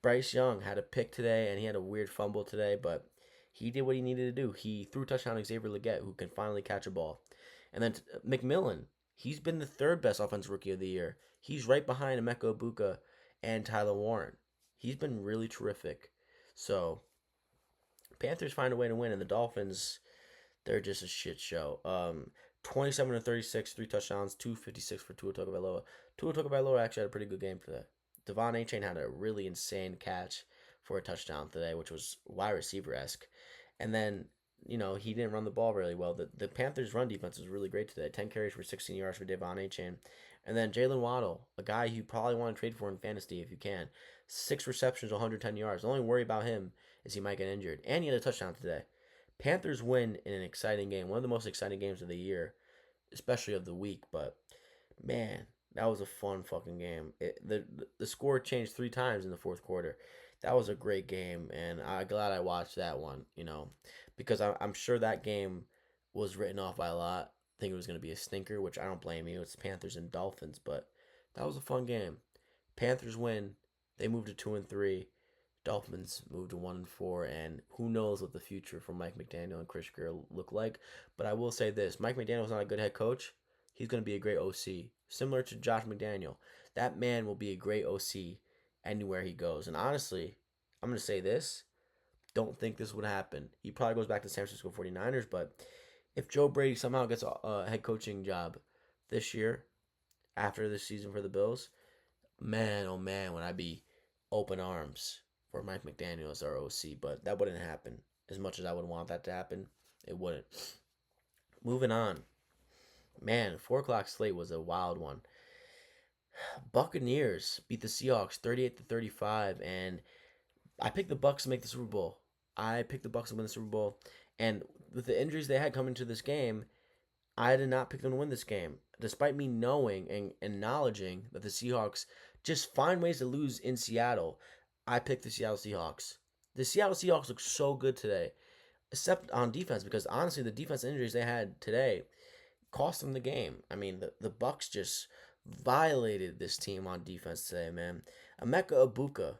Bryce Young had a pick today, and he had a weird fumble today, but he did what he needed to do. He threw a touchdown to Xavier Legette, who can finally catch a ball. And then McMillan, he's been the third best offensive rookie of the year. He's right behind Emeka Ibuka and Tyler Warren. He's been really terrific. So, Panthers find a way to win, and the Dolphins, they're just a shit show. 27-36, 3 touchdowns, 256 for Tua Tagovailoa. Tua Tagovailoa actually had a pretty good game for that. Devon Achane had a really insane catch for a touchdown today, which was wide receiver-esque. And then, he didn't run the ball really well. The Panthers' run defense was really great today. 10 carries for 16 yards for Devon Achane. And then Jalen Waddle, a guy you probably want to trade for in fantasy if you can. 6 receptions, 110 yards. The only worry about him is he might get injured. And he had a touchdown today. Panthers win in an exciting game. One of the most exciting games of the year, especially of the week. But, man, That was a fun fucking game. The score changed 3 times in the fourth quarter. That was a great game, and I'm glad I watched that one. Because I'm sure that game was written off by a lot. I think it was going to be a stinker, which I don't blame you. It's Panthers and Dolphins, but that was a fun game. Panthers win. They moved to 2-3. Dolphins moved to 1-4, and who knows what the future for Mike McDaniel and Chris Greer look like. But I will say this: Mike McDaniel's not a good head coach. He's going to be a great OC, similar to Josh McDaniel. That man will be a great OC anywhere he goes. And honestly, I'm going to say this: don't think this would happen. He probably goes back to San Francisco 49ers, but if Joe Brady somehow gets a head coaching job this year after this season for the Bills, man, oh man, would I be open arms for Mike McDaniel as our OC. But that wouldn't happen. As much as I would want that to happen, it wouldn't. Moving on. Man, 4 o'clock slate was a wild one. Buccaneers beat the Seahawks 38-35, and I picked the Bucks to make the Super Bowl. I picked the Bucks to win the Super Bowl, and with the injuries they had coming to this game, I did not pick them to win this game, despite me knowing and acknowledging that the Seahawks just find ways to lose in Seattle. I picked the Seattle Seahawks. The Seattle Seahawks look so good today, except on defense, because honestly, the defense injuries they had today cost them the game. I mean, the Bucks just violated this team on defense today, man. Emeka Ibuka,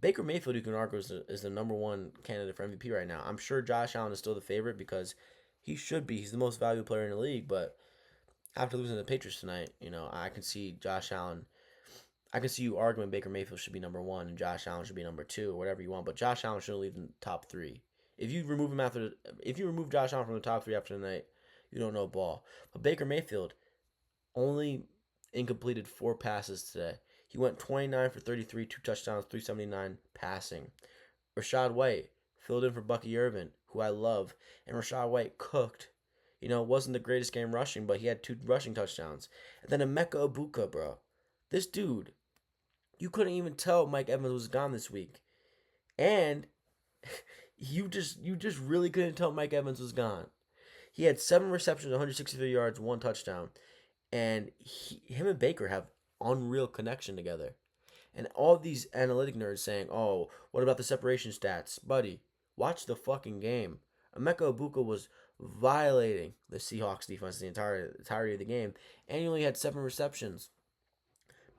Baker Mayfield, you can argue, is the number one candidate for MVP right now. I'm sure Josh Allen is still the favorite because he should be. He's the most valuable player in the league. But after losing to the Patriots tonight, I can see Josh Allen. I can see you arguing Baker Mayfield should be number one and Josh Allen should be number two or whatever you want. But Josh Allen shouldn't leave in the top three. If you remove Josh Allen from the top three after tonight, you don't know ball. But Baker Mayfield only incompleted 4 passes today. He went 29 for 33, 2 touchdowns, 379 passing. Rashad White filled in for Bucky Irvin, who I love, and Rashad White cooked. Wasn't the greatest game rushing, but he had 2 rushing touchdowns. And then Emeka Ibuka, bro. This dude, you couldn't even tell Mike Evans was gone this week. And you just really couldn't tell Mike Evans was gone. He had 7 receptions, 163 yards, 1 touchdown, and him and Baker have unreal connection together. And all these analytic nerds saying, "Oh, what about the separation stats, buddy? Watch the fucking game." Emeka Ibuka was violating the Seahawks defense the entirety of the game, and he only had 7 receptions.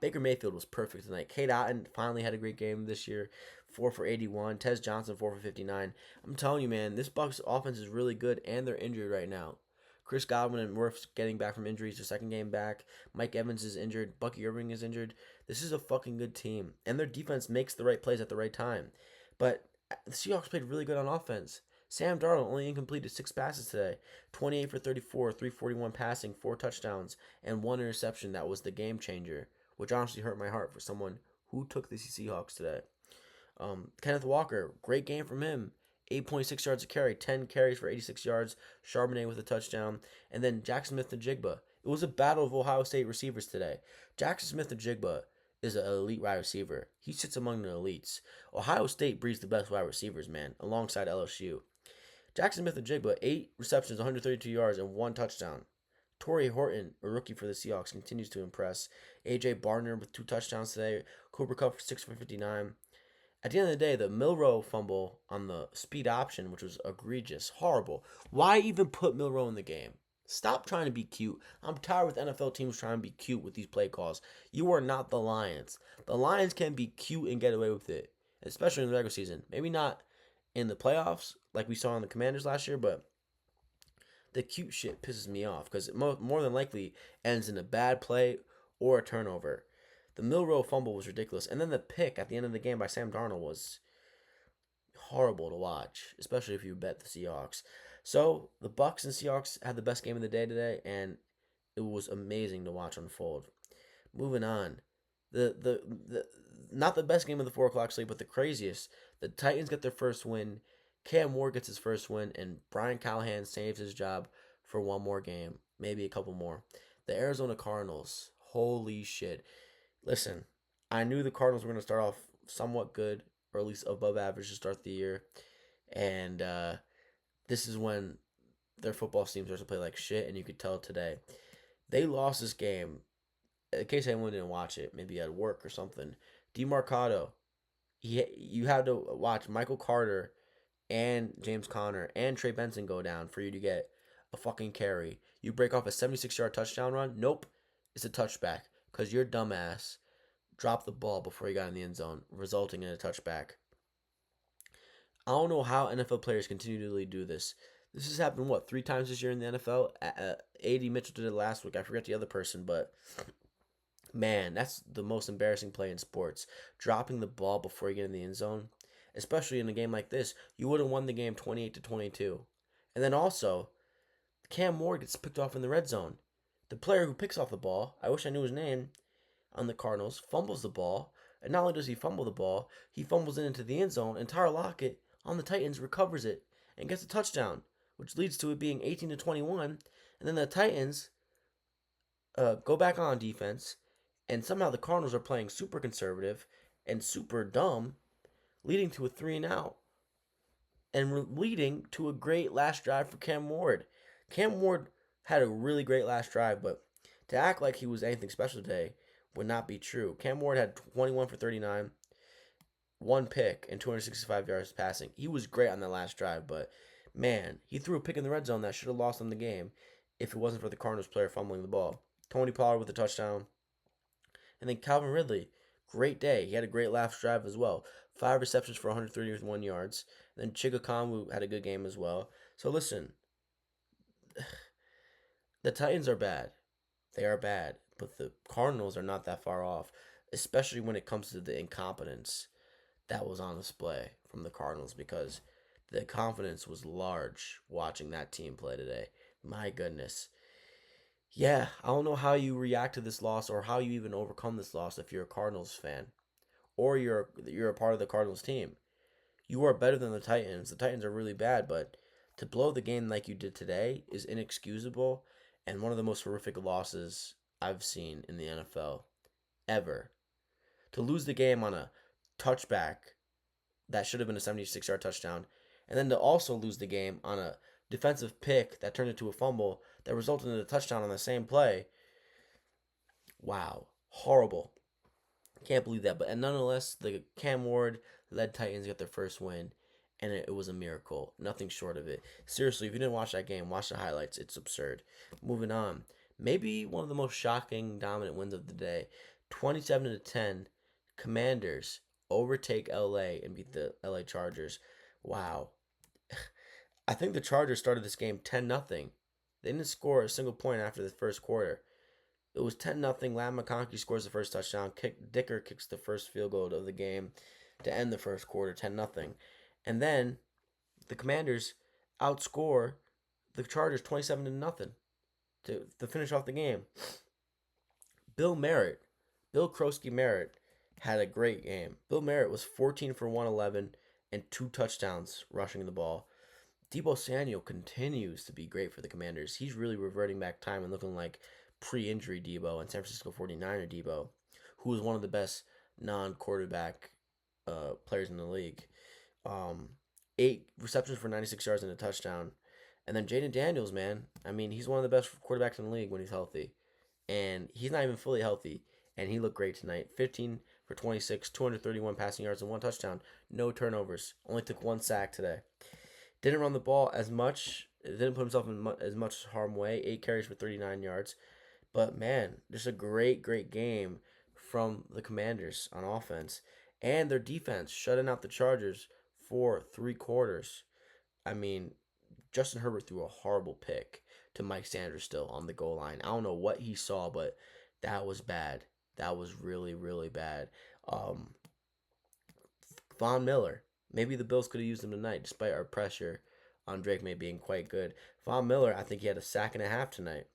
Baker Mayfield was perfect tonight. Kate Otten finally had a great game this year, 4 for 81. Tez Johnson 4 for 59. I'm telling you, man, this Bucks offense is really good, and they're injured right now. Chris Godwin and Murph's getting back from injuries, their second game back. Mike Evans is injured. Bucky Irving is injured. This is a fucking good team, and their defense makes the right plays at the right time. But the Seahawks played really good on offense. Sam Darnold only incompleted 6 passes today, 28 for 34, 341 passing, 4 touchdowns, and 1 interception. That was the game changer, which honestly hurt my heart for someone who took the Seahawks today. Kenneth Walker, great game from him. 8.6 yards a carry, 10 carries for 86 yards. Charbonnet with a touchdown. And then Jackson Smith-Njigba. It was a battle of Ohio State receivers today. Jackson Smith-Njigba is an elite wide receiver. He sits among the elites. Ohio State breeds the best wide receivers, man, alongside LSU. Jackson Smith-Njigba, 8 receptions, 132 yards, and 1 touchdown. Torrey Horton, a rookie for the Seahawks, continues to impress. A.J. Barner with 2 touchdowns today. Cooper Kupp for 6 for 59. At the end of the day, the Milrow fumble on the speed option, which was egregious, horrible. Why even put Milrow in the game? Stop trying to be cute. I'm tired with NFL teams trying to be cute with these play calls. You are not the Lions. The Lions can be cute and get away with it, especially in the regular season. Maybe not in the playoffs like we saw in the Commanders last year, but the cute shit pisses me off because it more than likely ends in a bad play or a turnover. The Milrow fumble was ridiculous, and then the pick at the end of the game by Sam Darnold was horrible to watch, especially if you bet the Seahawks. So the Bucks and Seahawks had the best game of the day today, and it was amazing to watch unfold. Moving on, the not the best game of the 4 o'clock slate, but the craziest. The Titans get their first win. Cam Ward gets his first win, and Brian Callahan saves his job for one more game, maybe a couple more. The Arizona Cardinals, holy shit. Listen, I knew the Cardinals were going to start off somewhat good, or at least above average to start the year. And this is when their football team starts to play like shit, and you could tell today. They lost this game in case anyone didn't watch it, maybe at work or something, Demarcado, you had to watch Michael Carter and James Conner and Trey Benson go down for you to get a fucking carry. You break off a 76-yard touchdown run. Nope, it's a touchback because your dumbass dropped the ball before he got in the end zone, resulting in a touchback. I don't know how NFL players continually do this. This has happened, what, 3 times this year in the NFL? A.D. Mitchell did it last week. I forget the other person, but man, that's the most embarrassing play in sports. Dropping the ball before you get in the end zone, especially in a game like this. You would have won the game 28-22. And then also, Cam Ward gets picked off in the red zone. The player who picks off the ball, I wish I knew his name, on the Cardinals, fumbles the ball. And not only does he fumble the ball, he fumbles it into the end zone, and Tyler Lockett on the Titans recovers it and gets a touchdown, which leads to it being 18-21. And then the Titans go back on defense, and somehow the Cardinals are playing super conservative and super dumb, leading to a 3-and-out, and leading to a great last drive for Cam Ward. Cam Ward had a really great last drive, but to act like he was anything special today would not be true. Cam Ward had 21 for 39, one pick, and 265 yards passing. He was great on that last drive, but man, he threw a pick in the red zone that should have lost them the game if it wasn't for the Cardinals player fumbling the ball. Tony Pollard with a touchdown. And then Calvin Ridley, great day. He had a great last drive as well. 5 receptions for 131 yards. And then Chiga Konwu had a good game as well. So listen, the Titans are bad. They are bad. But the Cardinals are not that far off, especially when it comes to the incompetence that was on display from the Cardinals, because the confidence was large watching that team play today. My goodness. Yeah, I don't know how you react to this loss or how you even overcome this loss if you're a Cardinals fan or you're a part of the Cardinals team. You are better than the Titans. The Titans are really bad, but to blow the game like you did today is inexcusable and one of the most horrific losses I've seen in the NFL ever. To lose the game on a touchback that should have been a 76-yard touchdown, and then to also lose the game on a defensive pick that turned into a fumble that resulted in a touchdown on the same play. Wow, horrible. Can't believe that. But and nonetheless, the Cam Ward led Titans got their first win, and it was a miracle. Nothing short of it. Seriously, if you didn't watch that game, watch the highlights. It's absurd. Moving on. Maybe one of the most shocking, dominant wins of the day. 27-10. Commanders overtake LA and beat the LA Chargers. Wow. I think the Chargers started this game 10-0. They didn't score a single point after the first quarter. It was 10-0. Lam McConkey scores the first touchdown. Dicker kicks the first field goal of the game to end the first quarter 10-0. And then the Commanders outscore the Chargers 27-0 to finish off the game. Bill Merritt, Bill Krosky Merritt, had a great game. Bill Merritt was 14 for 111 and 2 touchdowns rushing the ball. Debo Samuel continues to be great for the Commanders. He's really reverting back time and looking like pre-injury Debo and San Francisco 49er Debo, who is one of the best non-quarterback players in the league. 8 receptions for 96 yards and a touchdown. And then Jaden Daniels, man. I mean, he's one of the best quarterbacks in the league when he's healthy. And he's not even fully healthy. And he looked great tonight. 15 for 26, 231 passing yards and 1 touchdown. No turnovers. Only took 1 sack today. Didn't run the ball as much. Didn't put himself in as much harm way. 8 carries for 39 yards. But man, just a great, great game from the Commanders on offense. And their defense shutting out the Chargers for 3 quarters. I mean, Justin Herbert threw a horrible pick to Mike Sanders still on the goal line. I don't know what he saw, but that was bad. That was really, really bad. Um, Von Miller. Maybe the Bills could have used him tonight, despite our pressure on Drake May being quite good. Von Miller, I think he had a sack and a half tonight.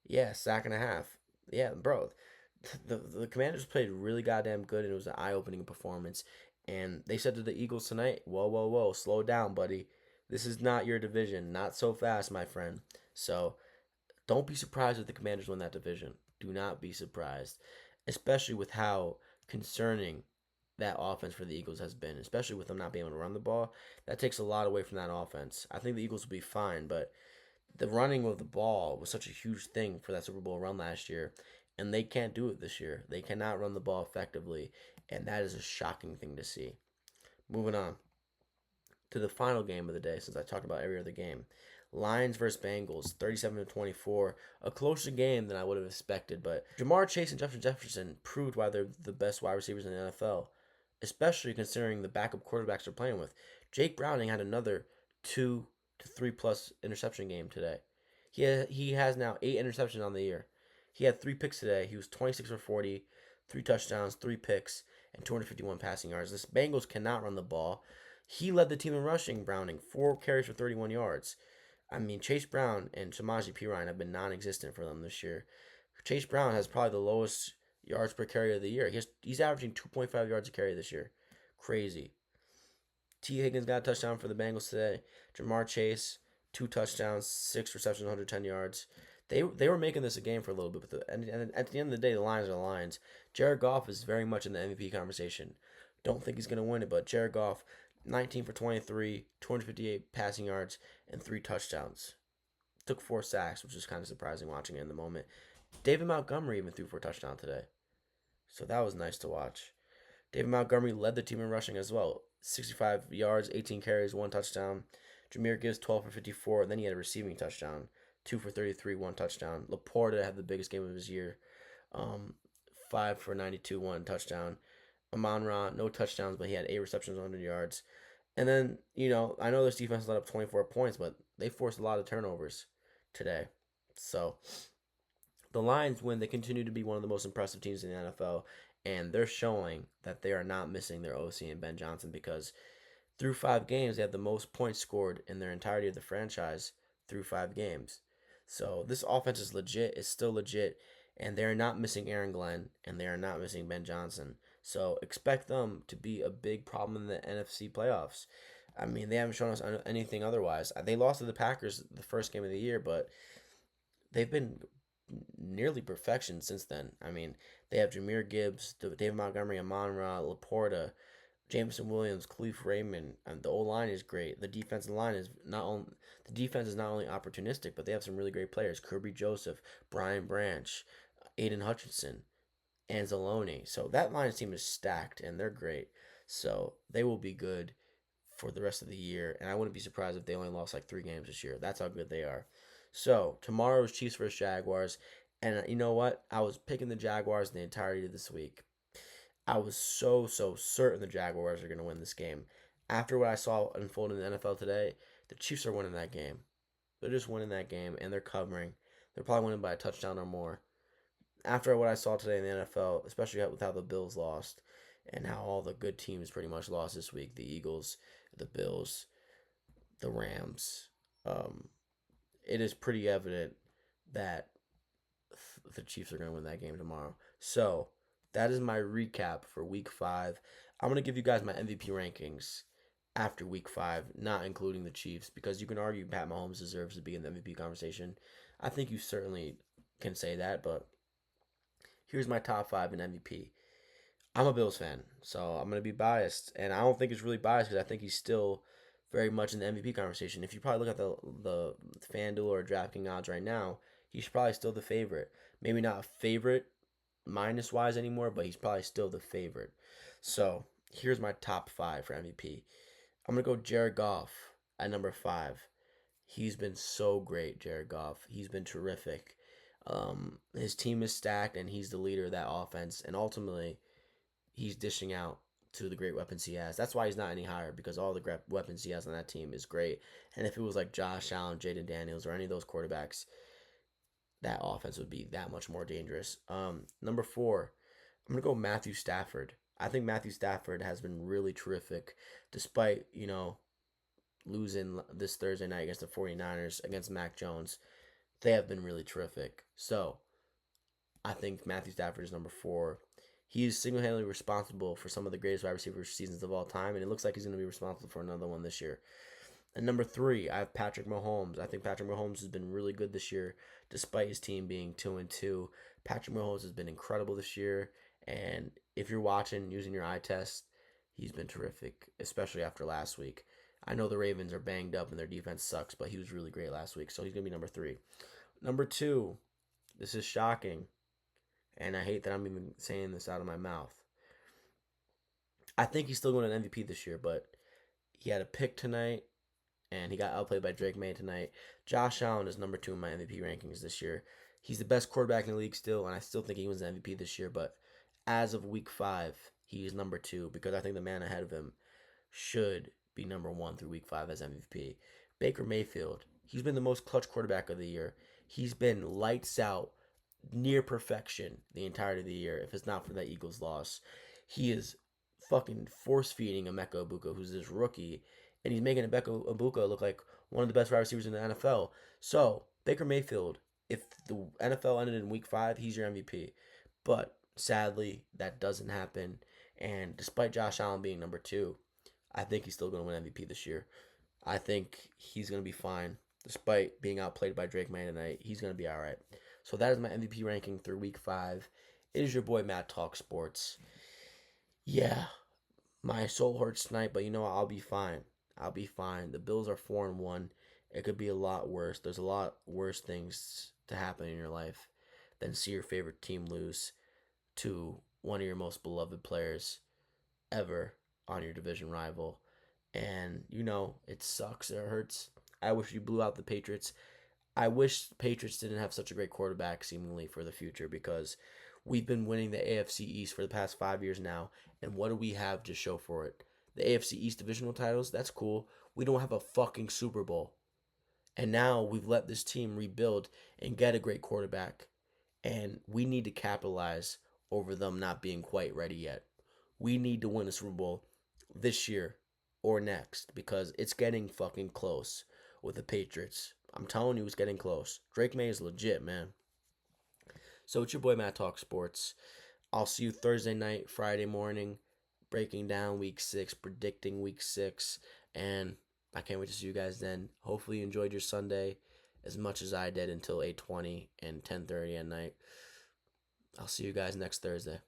Yeah, sack and a half. Yeah, bro. The Commanders played really goddamn good, and it was an eye-opening performance. And they said to the Eagles tonight, whoa, whoa, whoa, slow down, buddy. This is not your division. Not so fast, my friend. So don't be surprised if the Commanders win that division. Do not be surprised, especially with how concerning that offense for the Eagles has been, especially with them not being able to run the ball. That takes a lot away from that offense. I think the Eagles will be fine, but the running of the ball was such a huge thing for that Super Bowl run last year. And they can't do it this year. They cannot run the ball effectively, and that is a shocking thing to see. Moving on to the final game of the day, since I talked about every other game. Lions versus Bengals, 37 to 24, a closer game than I would have expected. But Jamar Chase and Justin Jefferson proved why they're the best wide receivers in the NFL, especially considering the backup quarterbacks they're playing with. Jake Browning had another 2 to 3 plus interception game today. He has now 8 interceptions on the year. He had 3 picks today. He was 26 for 40, 3 touchdowns, 3 picks, and 251 passing yards. This Bengals cannot run the ball. He led the team in rushing, Browning, 4 carries for 31 yards. I mean, Chase Brown and Samaje Perine have been non existent for them this year. Chase Brown has probably the lowest yards per carry of the year. He's averaging 2.5 yards a carry this year. Crazy. T. Higgins got a touchdown for the Bengals today. Jamar Chase, 2 touchdowns, 6 receptions, 110 yards. They were making this a game for a little bit, but and at the end of the day, the Lions are the Lions. Jared Goff is very much in the MVP conversation. Don't think he's going to win it, but Jared Goff, 19 for 23, 258 passing yards, and 3 touchdowns. Took 4 sacks, which is kind of surprising watching it in the moment. David Montgomery even threw for a touchdown today, so that was nice to watch. David Montgomery led the team in rushing as well. 65 yards, 18 carries, 1 touchdown. Jameer Gibbs 12 for 54, and then he had a receiving touchdown. 2 for 33, 1 touchdown. Laporta had the biggest game of his year. 5 for 92, 1 touchdown. Amon-Ra, no touchdowns, but he had 8 receptions, 100 yards. And then, I know this defense let up 24 points, but they forced a lot of turnovers today. So the Lions win. They continue to be one of the most impressive teams in the NFL, and they're showing that they are not missing their OC and Ben Johnson, because through 5 games, they have the most points scored in their entirety of the franchise through 5 games. So this offense is legit. It's still legit, and they're not missing Aaron Glenn, and they are not missing Ben Johnson. So expect them to be a big problem in the NFC playoffs. I mean, they haven't shown us anything otherwise. They lost to the Packers the first game of the year, but they've been nearly perfection since then. I mean, they have Jameer Gibbs, David Montgomery, Amon-Ra, Laporta, Jameson Williams, Khalif Raymond, and the O line is great. The defense is not only opportunistic, but they have some really great players: Kirby Joseph, Brian Branch, Aiden Hutchinson, Anzalone. So that Lions team is stacked, and they're great. So they will be good for the rest of the year, and I wouldn't be surprised if they only lost like 3 games this year. That's how good they are. So tomorrow's Chiefs versus Jaguars, and you know what? I was picking the Jaguars the entirety of this week. I was so certain the Jaguars are going to win this game. After what I saw unfold in the NFL today, the Chiefs are winning that game. They're just winning that game, and they're covering. They're probably winning by a touchdown or more. After what I saw today in the NFL, especially with how the Bills lost and how all the good teams pretty much lost this week, the Eagles, the Bills, the Rams, it is pretty evident that the Chiefs are going to win that game tomorrow. So that is my recap for Week 5. I'm going to give you guys my MVP rankings after Week 5, not including the Chiefs, because you can argue Pat Mahomes deserves to be in the MVP conversation. I think you certainly can say that, but here's my top 5 in MVP. I'm a Bills fan, so I'm going to be biased, and I don't think it's really biased because I think he's still very much in the MVP conversation. If you probably look at the FanDuel or DraftKings odds right now, he's probably still the favorite. Maybe not a favorite minus wise anymore, but he's probably still the favorite. So here's my top 5 for MVP. I'm gonna go Jared Goff at number 5. He's been so great, Jared Goff. He's been terrific. His team is stacked, and he's the leader of that offense. And ultimately, he's dishing out to the great weapons he has. That's why he's not any higher, because all the weapons he has on that team is great. And if it was like Josh Allen, Jaden Daniels, or any of those quarterbacks, that offense would be that much more dangerous. Number 4, I'm going to go Matthew Stafford. I think Matthew Stafford has been really terrific despite, losing this Thursday night against the 49ers against Mac Jones. They have been really terrific. So I think Matthew Stafford is number 4. He is single-handedly responsible for some of the greatest wide receiver seasons of all time, and it looks like he's going to be responsible for another one this year. And number 3, I have Patrick Mahomes. I think Patrick Mahomes has been really good this year, despite his team being 2-2. Patrick Mahomes has been incredible this year, and if you're watching using your eye test, he's been terrific, especially after last week. I know the Ravens are banged up and their defense sucks, but he was really great last week, so he's going to be number 3. Number 2, this is shocking. and I hate that I'm even saying this out of my mouth. I think he's still going to an MVP this year, but he had a pick tonight, and he got outplayed by Drake May tonight. Josh Allen is number two in my MVP rankings this year. He's the best quarterback in the league still, and I still think he wins the MVP this year. But as of week 5, he is number two because I think the man ahead of him should be number one through week 5 as MVP. Baker Mayfield, he's been the most clutch quarterback of the year. He's been lights out, near perfection the entirety of the year. If it's not for that Eagles loss, he is fucking force feeding Emeka Ibuka, who's this rookie, and he's making Emeka Ibuka look like one of the best wide receivers in the NFL. So Baker Mayfield, if the NFL ended in week 5, he's your MVP. But sadly, that doesn't happen. And despite Josh Allen being number two, I think he's still going to win MVP this year. I think he's going to be fine. Despite being outplayed by Drake May tonight, he's going to be all right. So that is my MVP ranking through week 5. It is your boy Matt Talk Sports. Yeah, my soul hurts tonight, but you know what? I'll be fine. I'll be fine. The Bills are 4-1. It could be a lot worse. There's a lot worse things to happen in your life than see your favorite team lose to one of your most beloved players ever on your division rival. And you know, it sucks. It hurts. I wish you blew out the Patriots. I wish the Patriots didn't have such a great quarterback seemingly for the future because we've been winning the AFC East for the past 5 years now. And what do we have to show for it? The AFC East divisional titles, that's cool. We don't have a fucking Super Bowl. And now we've let this team rebuild and get a great quarterback. And we need to capitalize over them not being quite ready yet. We need to win a Super Bowl this year or next because it's getting fucking close with the Patriots. I'm telling you, it's getting close. Drake May is legit, man. So it's your boy Matt Talk Sports. I'll see you Thursday night, Friday morning, breaking down week 6, predicting week 6, and I can't wait to see you guys then. Hopefully you enjoyed your Sunday as much as I did until 8:20 and 10:30 at night. I'll see you guys next Thursday.